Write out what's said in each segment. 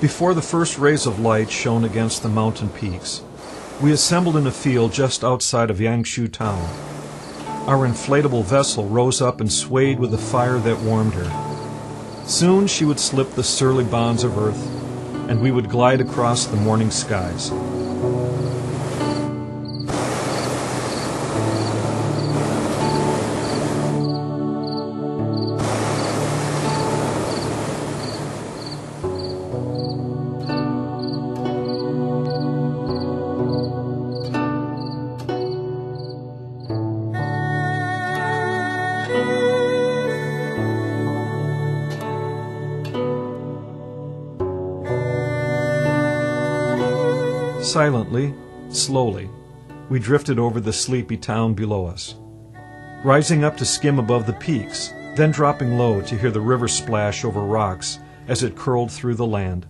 Before the first rays of light shone against the mountain peaks, we assembled in a field just outside of Yangshuo town. Our inflatable vessel rose up and swayed with the fire that warmed her. Soon she would slip the surly bonds of earth, and we would glide across the morning skies. Silently, slowly, we drifted over the sleepy town below us, rising up to skim above the peaks, then dropping low to hear the river splash over rocks as it curled through the land.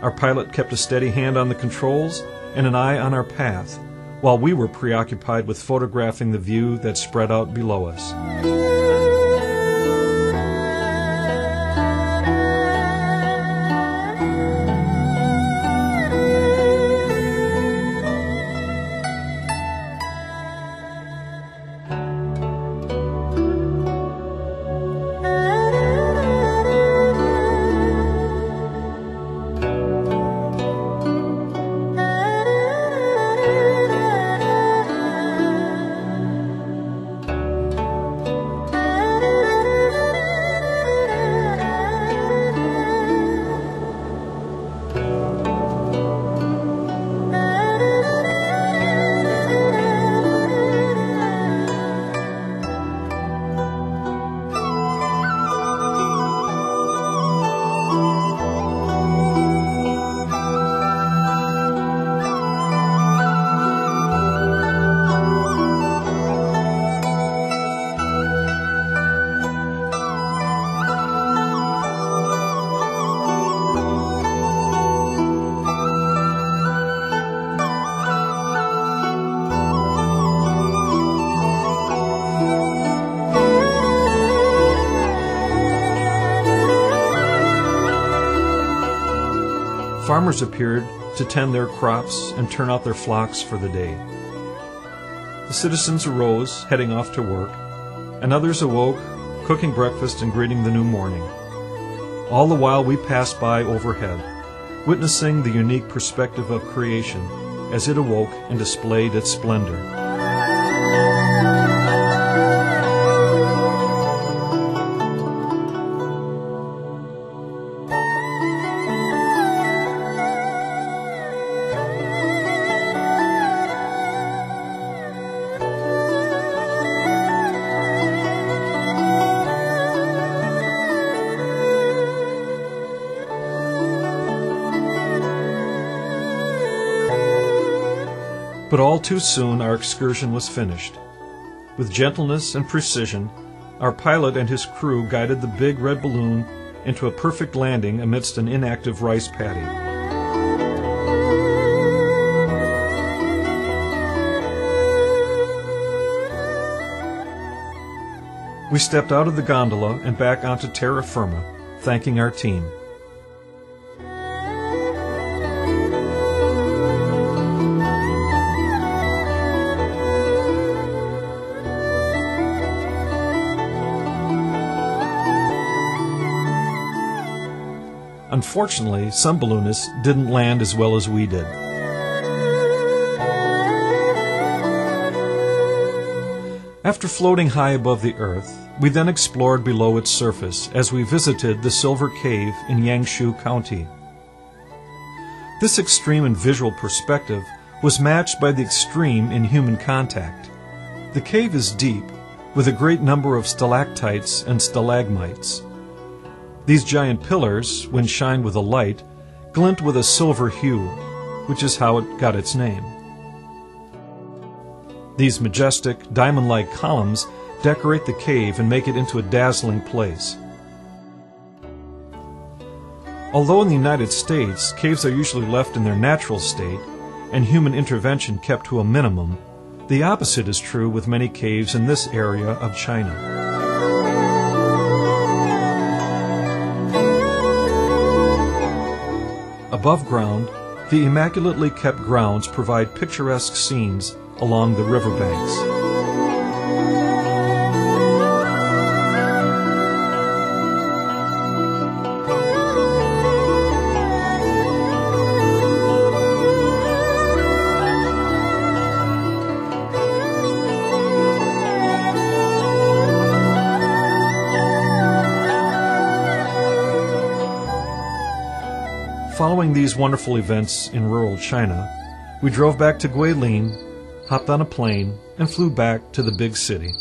Our pilot kept a steady hand on the controls and an eye on our path, while we were preoccupied with photographing the view that spread out below us. Farmers appeared to tend their crops and turn out their flocks for the day. The citizens arose, heading off to work, and others awoke, cooking breakfast and greeting the new morning. All the while we passed by overhead, witnessing the unique perspective of creation as it awoke and displayed its splendor. But all too soon our excursion was finished. With gentleness and precision, our pilot and his crew guided the big red balloon into a perfect landing amidst an inactive rice paddy. We stepped out of the gondola and back onto terra firma, thanking our team. Unfortunately, some balloonists didn't land as well as we did. After floating high above the earth, we then explored below its surface as we visited the Silver Cave in Yangshuo County. This extreme in visual perspective was matched by the extreme in human contact. The cave is deep, with a great number of stalactites and stalagmites. These giant pillars, when shined with a light, glint with a silver hue, which is how it got its name. These majestic, diamond-like columns decorate the cave and make it into a dazzling place. Although in the United States, caves are usually left in their natural state and human intervention kept to a minimum, the opposite is true with many caves in this area of China. above ground, the immaculately kept grounds provide picturesque scenes along the riverbanks. Following these wonderful events in rural China, we drove back to Guilin, hopped on a plane, and flew back to the big city.